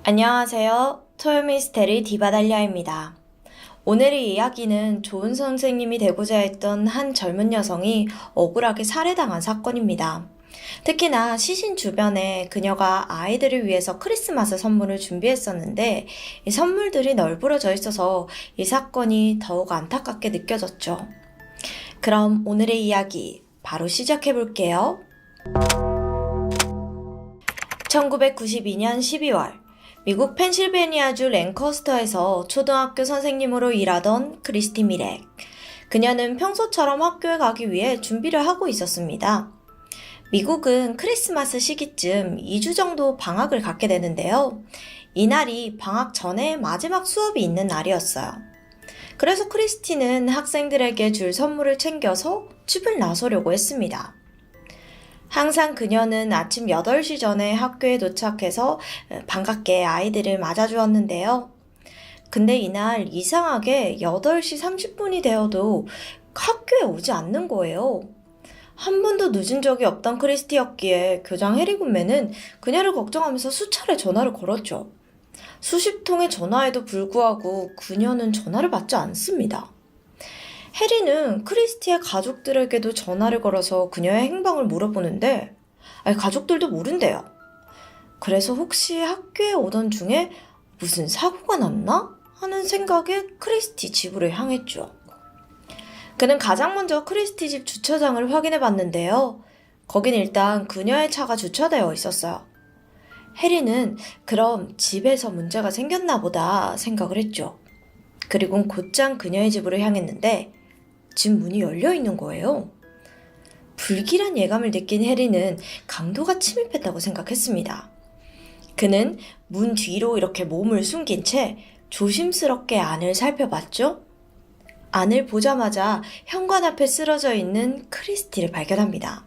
안녕하세요. 토요미스테리 디바달리아입니다. 오늘의 이야기는 좋은 선생님이 되고자 했던 한 젊은 여성이 억울하게 살해당한 사건입니다. 특히나 시신 주변에 그녀가 아이들을 위해서 크리스마스 선물을 준비했었는데 이 선물들이 널브러져 있어서 이 사건이 더욱 안타깝게 느껴졌죠. 그럼 오늘의 이야기 바로 시작해 볼게요. 1992년 12월 미국 펜실베니아주 랭커스터에서 초등학교 선생님으로 일하던 크리스티 미렉. 그녀는 평소처럼 학교에 가기 위해 준비를 하고 있었습니다. 미국은 크리스마스 시기쯤 2주 정도 방학을 갖게 되는데요. 이날이 방학 전에 마지막 수업이 있는 날이었어요. 그래서 크리스티는 학생들에게 줄 선물을 챙겨서 집을 나서려고 했습니다. 항상 그녀는 아침 8시 전에 학교에 도착해서 반갑게 아이들을 맞아주었는데요. 근데 이날 이상하게 8시 30분이 되어도 학교에 오지 않는 거예요. 한 번도 늦은 적이 없던 크리스티였기에 교장 해리 군매는 그녀를 걱정하면서 수차례 전화를 걸었죠. 수십 통의 전화에도 불구하고 그녀는 전화를 받지 않습니다. 해리는 크리스티의 가족들에게도 전화를 걸어서 그녀의 행방을 물어보는데 가족들도 모른대요. 그래서 혹시 학교에 오던 중에 무슨 사고가 났나? 하는 생각에 크리스티 집으로 향했죠. 그는 가장 먼저 크리스티 집 주차장을 확인해 봤는데요. 거긴 일단 그녀의 차가 주차되어 있었어요. 해리는 그럼 집에서 문제가 생겼나 보다 생각을 했죠. 그리고 곧장 그녀의 집으로 향했는데 집 문이 열려 있는 거예요. 불길한 예감을 느낀 해리는 강도가 침입했다고 생각했습니다. 그는 문 뒤로 이렇게 몸을 숨긴 채 조심스럽게 안을 살펴봤죠. 안을 보자마자 현관 앞에 쓰러져 있는 크리스티를 발견합니다.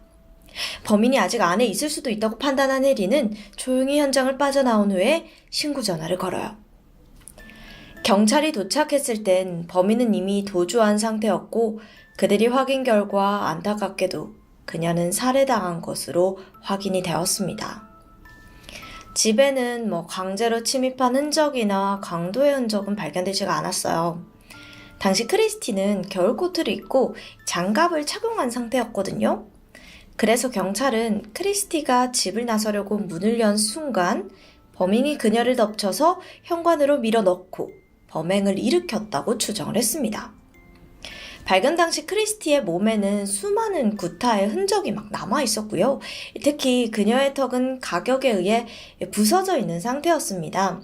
범인이 아직 안에 있을 수도 있다고 판단한 해리는 조용히 현장을 빠져나온 후에 신고 전화를 걸어요. 경찰이 도착했을 땐 범인은 이미 도주한 상태였고 그들이 확인 결과 안타깝게도 그녀는 살해당한 것으로 확인이 되었습니다. 집에는 강제로 침입한 흔적이나 강도의 흔적은 발견되지가 않았어요. 당시 크리스티는 겨울 코트를 입고 장갑을 착용한 상태였거든요. 그래서 경찰은 크리스티가 집을 나서려고 문을 연 순간 범인이 그녀를 덮쳐서 현관으로 밀어넣고 범행을 일으켰다고 추정을 했습니다. 발견 당시 크리스티의 몸에는 수많은 구타의 흔적이 남아 있었고요. 특히 그녀의 턱은 가격에 의해 부서져 있는 상태였습니다.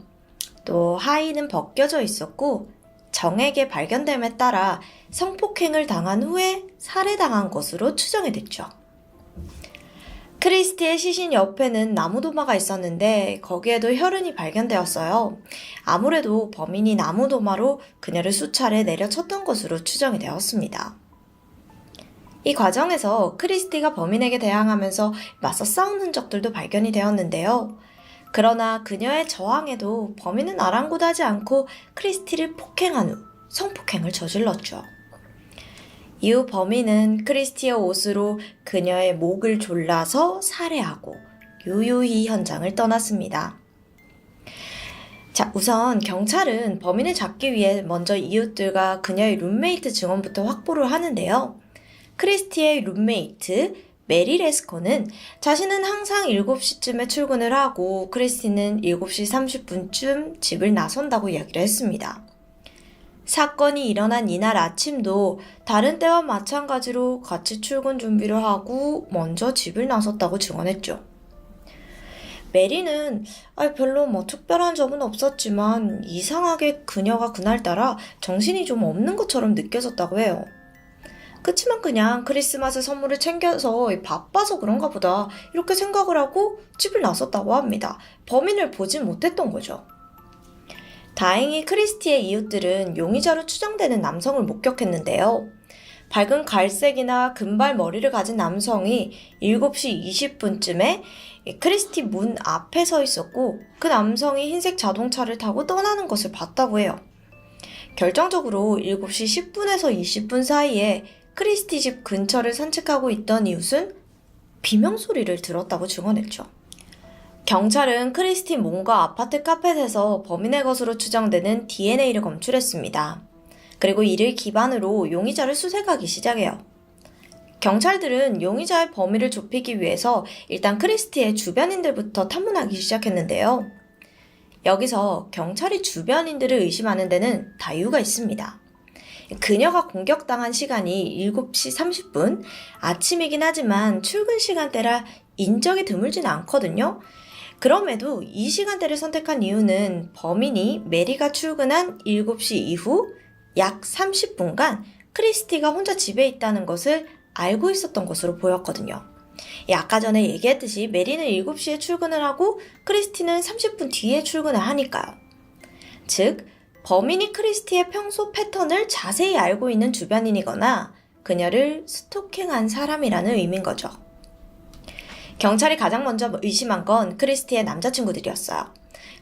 또 하의는 벗겨져 있었고 정액의 발견됨에 따라 성폭행을 당한 후에 살해당한 것으로 추정이 됐죠. 크리스티의 시신 옆에는 나무도마가 있었는데 거기에도 혈흔이 발견되었어요. 아무래도 범인이 나무도마로 그녀를 수차례 내려쳤던 것으로 추정이 되었습니다. 이 과정에서 크리스티가 범인에게 대항하면서 맞서 싸운 흔적들도 발견이 되었는데요. 그러나 그녀의 저항에도 범인은 아랑곳하지 않고 크리스티를 폭행한 후 성폭행을 저질렀죠. 이후 범인은 크리스티의 옷으로 그녀의 목을 졸라서 살해하고 유유히 현장을 떠났습니다. 자, 우선 경찰은 범인을 잡기 위해 먼저 이웃들과 그녀의 룸메이트 증언부터 확보를 하는데요. 크리스티의 룸메이트 메리 레스코는 자신은 항상 7시쯤에 출근을 하고 크리스티는 7시 30분쯤 집을 나선다고 이야기를 했습니다. 사건이 일어난 이날 아침도 다른 때와 마찬가지로 같이 출근 준비를 하고 먼저 집을 나섰다고 증언했죠. 메리는 별로 특별한 점은 없었지만 이상하게 그녀가 그날따라 정신이 좀 없는 것처럼 느껴졌다고 해요. 그치만 그냥 크리스마스 선물을 챙겨서 바빠서 그런가 보다 이렇게 생각을 하고 집을 나섰다고 합니다. 범인을 보진 못했던 거죠. 다행히 크리스티의 이웃들은 용의자로 추정되는 남성을 목격했는데요. 밝은 갈색이나 금발 머리를 가진 남성이 7시 20분쯤에 크리스티 문 앞에 서 있었고 그 남성이 흰색 자동차를 타고 떠나는 것을 봤다고 해요. 결정적으로 7시 10분에서 20분 사이에 크리스티 집 근처를 산책하고 있던 이웃은 비명소리를 들었다고 증언했죠. 경찰은 크리스티 몬과 아파트 카펫에서 범인의 것으로 추정되는 DNA를 검출했습니다. 그리고 이를 기반으로 용의자를 수색하기 시작해요. 경찰들은 용의자의 범위를 좁히기 위해서 일단 크리스티의 주변인들부터 탐문하기 시작했는데요. 여기서 경찰이 주변인들을 의심하는 데는 다 이유가 있습니다. 그녀가 공격당한 시간이 7시 30분, 아침이긴 하지만 출근 시간대라 인적이 드물진 않거든요. 그럼에도 이 시간대를 선택한 이유는 범인이 메리가 출근한 7시 이후 약 30분간 크리스티가 혼자 집에 있다는 것을 알고 있었던 것으로 보였거든요. 아까 전에 얘기했듯이 메리는 7시에 출근을 하고 크리스티는 30분 뒤에 출근을 하니까요. 즉, 범인이 크리스티의 평소 패턴을 자세히 알고 있는 주변인이거나 그녀를 스토킹한 사람이라는 의미인 거죠. 경찰이 가장 먼저 의심한 건 크리스티의 남자친구들이었어요.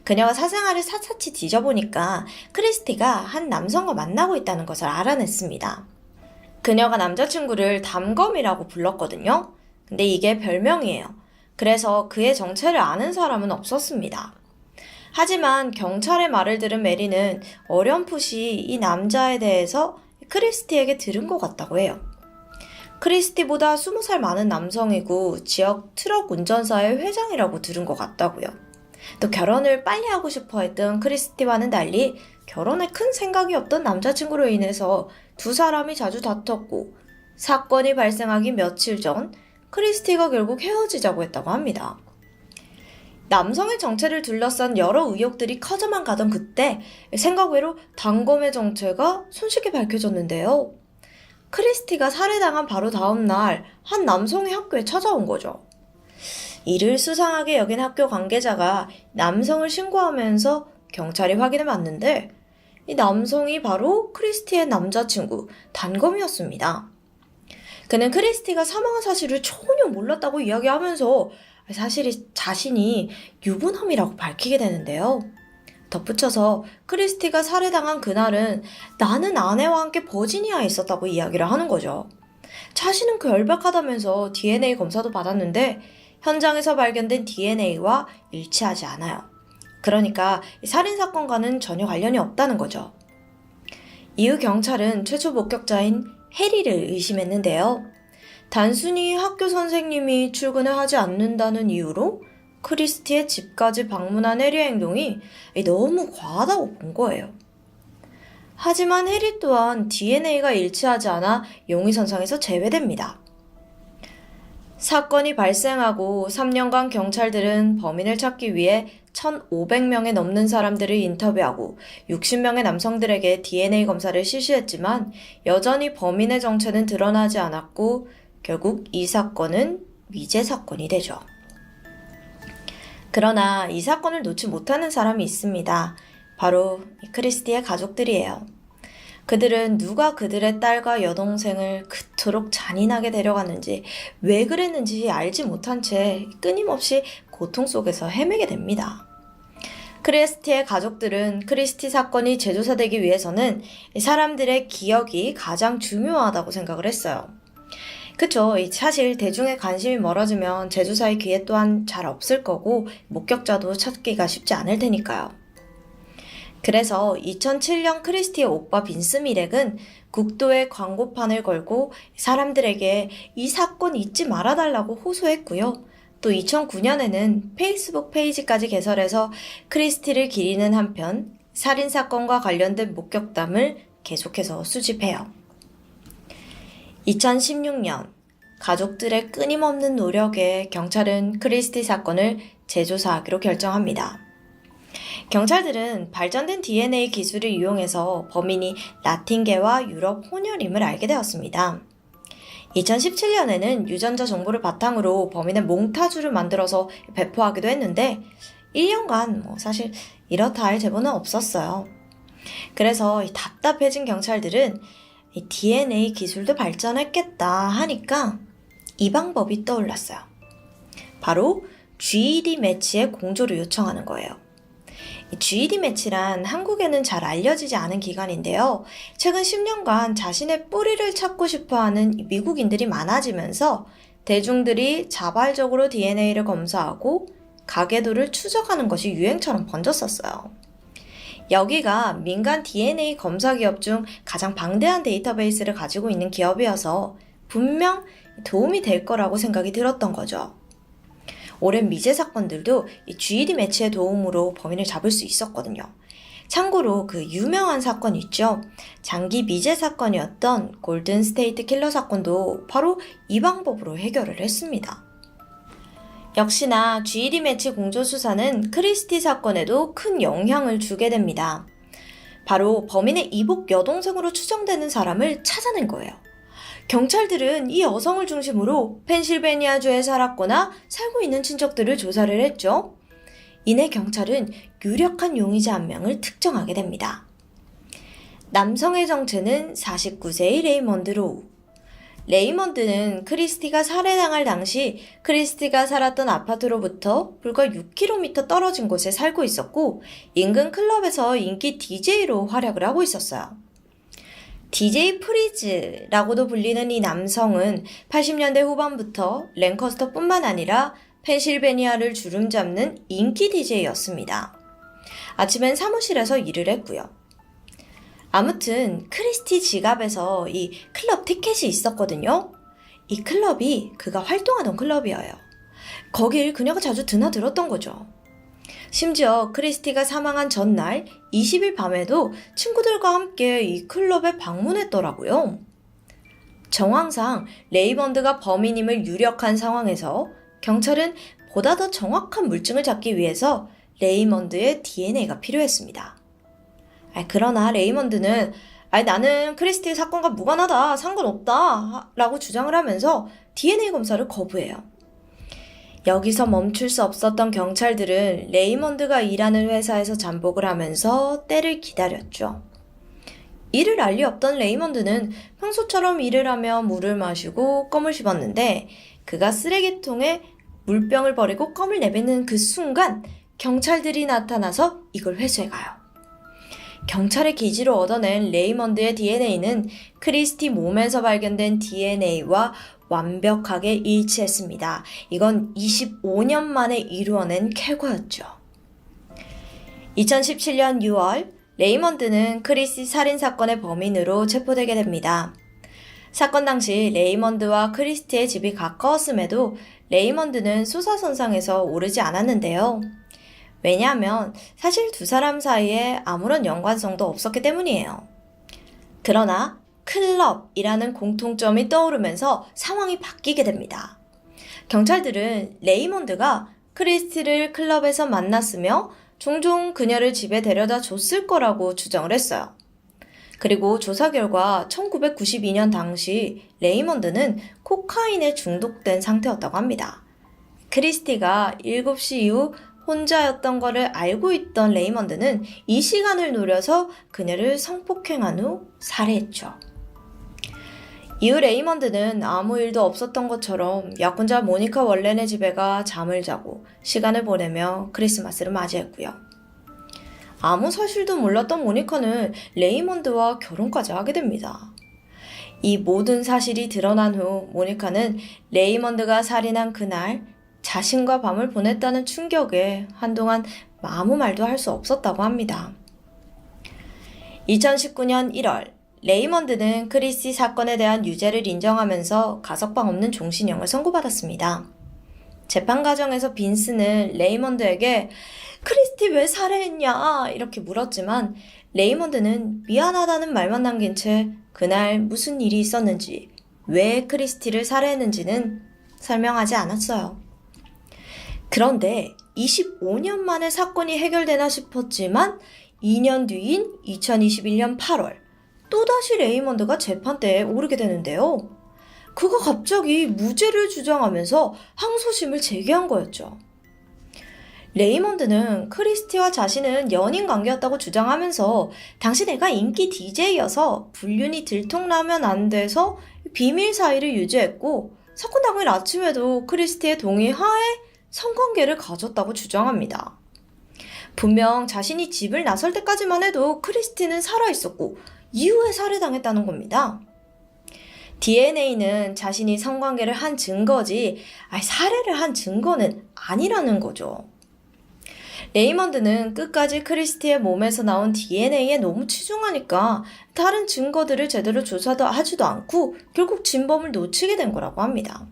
그녀가 사생활을 샅샅이 뒤져보니까 크리스티가 한 남성과 만나고 있다는 것을 알아냈습니다. 그녀가 남자친구를 담검이라고 불렀거든요. 근데 이게 별명이에요. 그래서 그의 정체를 아는 사람은 없었습니다. 하지만 경찰의 말을 들은 메리는 어렴풋이 이 남자에 대해서 크리스티에게 들은 것 같다고 해요. 크리스티보다 20살 많은 남성이고 지역 트럭 운전사의 회장이라고 들은 것 같다고요. 또 결혼을 빨리 하고 싶어 했던 크리스티와는 달리 결혼에 큰 생각이 없던 남자친구로 인해서 두 사람이 자주 다퉜고 사건이 발생하기 며칠 전 크리스티가 결국 헤어지자고 했다고 합니다. 남성의 정체를 둘러싼 여러 의혹들이 커져만 가던 그때 생각외로 단검의 정체가 손쉽게 밝혀졌는데요. 크리스티가 살해당한 바로 다음 날 한 남성이 학교에 찾아온 거죠. 이를 수상하게 여긴 학교 관계자가 남성을 신고하면서 경찰이 확인해 봤는데 이 남성이 바로 크리스티의 남자친구 단검이었습니다. 그는 크리스티가 사망한 사실을 전혀 몰랐다고 이야기하면서 사실이 자신이 유부남이라고 밝히게 되는데요. 덧붙여서 크리스티가 살해당한 그날은 나는 아내와 함께 버지니아에 있었다고 이야기를 하는 거죠. 자신은 결박하다면서 DNA 검사도 받았는데 현장에서 발견된 DNA와 일치하지 않아요. 그러니까 살인사건과는 전혀 관련이 없다는 거죠. 이후 경찰은 최초 목격자인 해리를 의심했는데요. 단순히 학교 선생님이 출근을 하지 않는다는 이유로 크리스티의 집까지 방문한 해리의 행동이 너무 과하다고 본 거예요. 하지만 해리 또한 DNA가 일치하지 않아 용의선상에서 제외됩니다. 사건이 발생하고 3년간 경찰들은 범인을 찾기 위해 1,500명에 넘는 사람들을 인터뷰하고 60명의 남성들에게 DNA 검사를 실시했지만 여전히 범인의 정체는 드러나지 않았고 결국 이 사건은 미제 사건이 되죠. 그러나 이 사건을 놓지 못하는 사람이 있습니다. 바로 크리스티의 가족들이에요. 그들은 누가 그들의 딸과 여동생을 그토록 잔인하게 데려갔는지 왜 그랬는지 알지 못한 채 끊임없이 고통 속에서 헤매게 됩니다. 크리스티의 가족들은 크리스티 사건이 재조사되기 위해서는 사람들의 기억이 가장 중요하다고 생각을 했어요. 그쵸. 사실 대중의 관심이 멀어지면 재조사의 기회 또한 잘 없을 거고 목격자도 찾기가 쉽지 않을 테니까요. 그래서 2007년 크리스티의 오빠 빈스 미렉은 국도에 광고판을 걸고 사람들에게 이 사건 잊지 말아달라고 호소했고요. 또 2009년에는 페이스북 페이지까지 개설해서 크리스티를 기리는 한편 살인사건과 관련된 목격담을 계속해서 수집해요. 2016년 가족들의 끊임없는 노력에 경찰은 크리스티 사건을 재조사하기로 결정합니다. 경찰들은 발전된 DNA 기술을 이용해서 범인이 라틴계와 유럽 혼혈임을 알게 되었습니다. 2017년에는 유전자 정보를 바탕으로 범인의 몽타주를 만들어서 배포하기도 했는데 1년간 사실 이렇다 할 제보는 없었어요. 그래서 답답해진 경찰들은 DNA 기술도 발전했겠다 하니까 이 방법이 떠올랐어요. 바로 GED 매치의 공조를 요청하는 거예요. GED 매치란 한국에는 잘 알려지지 않은 기관인데요. 최근 10년간 자신의 뿌리를 찾고 싶어하는 미국인들이 많아지면서 대중들이 자발적으로 DNA를 검사하고 가계도를 추적하는 것이 유행처럼 번졌었어요. 여기가 민간 DNA 검사 기업 중 가장 방대한 데이터베이스를 가지고 있는 기업이어서 분명 도움이 될 거라고 생각이 들었던 거죠. 오랜 미제 사건들도 이 GED 매치의 도움으로 범인을 잡을 수 있었거든요. 참고로 그 유명한 사건 있죠? 장기 미제 사건이었던 골든 스테이트 킬러 사건도 바로 이 방법으로 해결을 했습니다. 역시나 GED 매치 공조 수사는 크리스티 사건에도 큰 영향을 주게 됩니다. 바로 범인의 이복 여동생으로 추정되는 사람을 찾아낸 거예요. 경찰들은 이 여성을 중심으로 펜실베니아주에 살았거나 살고 있는 친척들을 조사를 했죠. 이내 경찰은 유력한 용의자 한 명을 특정하게 됩니다. 남성의 정체는 49세의 레이먼드 로우. 레이먼드는 크리스티가 살해당할 당시 크리스티가 살았던 아파트로부터 불과 6km 떨어진 곳에 살고 있었고 인근 클럽에서 인기 DJ로 활약을 하고 있었어요. DJ 프리즈라고도 불리는 이 남성은 80년대 후반부터 랭커스터뿐만 아니라 펜실베니아를 주름잡는 인기 DJ였습니다. 아침엔 사무실에서 일을 했고요. 아무튼 크리스티 지갑에서 이 클럽 티켓이 있었거든요. 이 클럽이 그가 활동하던 클럽이에요. 거길 그녀가 자주 드나들었던 거죠. 심지어 크리스티가 사망한 전날 20일 밤에도 친구들과 함께 이 클럽에 방문했더라고요. 정황상 레이먼드가 범인임을 유력한 상황에서 경찰은 보다 더 정확한 물증을 잡기 위해서 레이먼드의 DNA가 필요했습니다. 그러나 레이먼드는 나는 크리스티 사건과 무관하다, 상관없다 라고 주장을 하면서 DNA 검사를 거부해요. 여기서 멈출 수 없었던 경찰들은 레이먼드가 일하는 회사에서 잠복을 하면서 때를 기다렸죠. 이를 알 리 없던 레이먼드는 평소처럼 일을 하며 물을 마시고 껌을 씹었는데 그가 쓰레기통에 물병을 버리고 껌을 내뱉는 그 순간 경찰들이 나타나서 이걸 회수해가요. 경찰의 기지로 얻어낸 레이먼드의 DNA는 크리스티 몸에서 발견된 DNA와 완벽하게 일치했습니다. 이건 25년 만에 이루어낸 결과였죠. 2017년 6월 레이먼드는 크리스티 살인사건의 범인으로 체포되게 됩니다. 사건 당시 레이먼드와 크리스티의 집이 가까웠음에도 레이먼드는 수사선상에서 오르지 않았는데요. 왜냐하면 사실 두 사람 사이에 아무런 연관성도 없었기 때문이에요. 그러나 클럽이라는 공통점이 떠오르면서 상황이 바뀌게 됩니다. 경찰들은 레이먼드가 크리스티를 클럽에서 만났으며 종종 그녀를 집에 데려다 줬을 거라고 추정을 했어요. 그리고 조사 결과 1992년 당시 레이먼드는 코카인에 중독된 상태였다고 합니다. 크리스티가 7시 이후 혼자였던 것을 알고 있던 레이먼드는 이 시간을 노려서 그녀를 성폭행한 후 살해했죠. 이후 레이먼드는 아무 일도 없었던 것처럼 약혼자 모니카 월렌의 집에 가 잠을 자고 시간을 보내며 크리스마스를 맞이했고요. 아무 사실도 몰랐던 모니카는 레이먼드와 결혼까지 하게 됩니다. 이 모든 사실이 드러난 후 모니카는 레이먼드가 살인한 그날 자신과 밤을 보냈다는 충격에 한동안 아무 말도 할 수 없었다고 합니다. 2019년 1월 레이먼드는 크리스티 사건에 대한 유죄를 인정하면서 가석방 없는 종신형을 선고받았습니다. 재판 과정에서 빈스는 레이먼드에게 크리스티 왜 살해했냐 이렇게 물었지만 레이먼드는 미안하다는 말만 남긴 채 그날 무슨 일이 있었는지 왜 크리스티를 살해했는지는 설명하지 않았어요. 그런데 25년 만에 사건이 해결되나 싶었지만 2년 뒤인 2021년 8월 또다시 레이먼드가 재판대에 오르게 되는데요. 그가 갑자기 무죄를 주장하면서 항소심을 제기한 거였죠. 레이먼드는 크리스티와 자신은 연인 관계였다고 주장하면서 당시 내가 인기 DJ여서 불륜이 들통나면 안 돼서 비밀 사이를 유지했고 사건 당일 아침에도 크리스티의 동의 하에 성관계를 가졌다고 주장합니다. 분명 자신이 집을 나설 때까지만 해도 크리스티는 살아있었고 이후에 살해당했다는 겁니다. DNA는 자신이 성관계를 한 증거지 살해를 한 증거는 아니라는 거죠. 레이먼드는 끝까지 크리스티의 몸에서 나온 DNA에 너무 치중하니까 다른 증거들을 제대로 조사도 하지도 않고 결국 진범을 놓치게 된 거라고 합니다.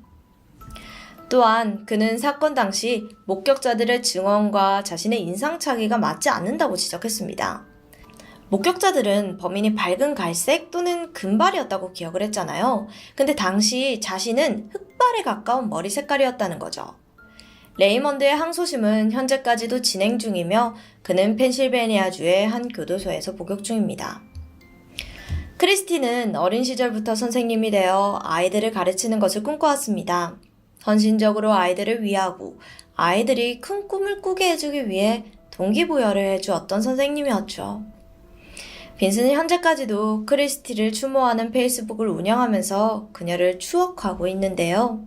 또한 그는 사건 당시 목격자들의 증언과 자신의 인상착의가 맞지 않는다고 지적했습니다. 목격자들은 범인이 밝은 갈색 또는 금발이었다고 기억을 했잖아요. 근데 당시 자신은 흑발에 가까운 머리 색깔이었다는 거죠. 레이먼드의 항소심은 현재까지도 진행 중이며 그는 펜실베니아주의 한 교도소에서 복역 중입니다. 크리스티는 어린 시절부터 선생님이 되어 아이들을 가르치는 것을 꿈꿔왔습니다. 헌신적으로 아이들을 위하고 아이들이 큰 꿈을 꾸게 해주기 위해 동기부여를 해주었던 선생님이었죠. 빈슨은 현재까지도 크리스티를 추모하는 페이스북을 운영하면서 그녀를 추억하고 있는데요.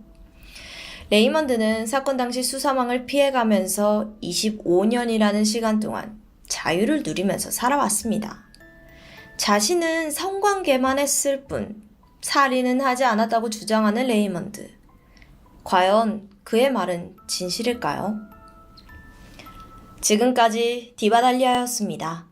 레이먼드는 사건 당시 수사망을 피해가면서 25년이라는 시간 동안 자유를 누리면서 살아왔습니다. 자신은 성관계만 했을 뿐 살인은 하지 않았다고 주장하는 레이먼드. 과연 그의 말은 진실일까요? 지금까지 디바달리아였습니다.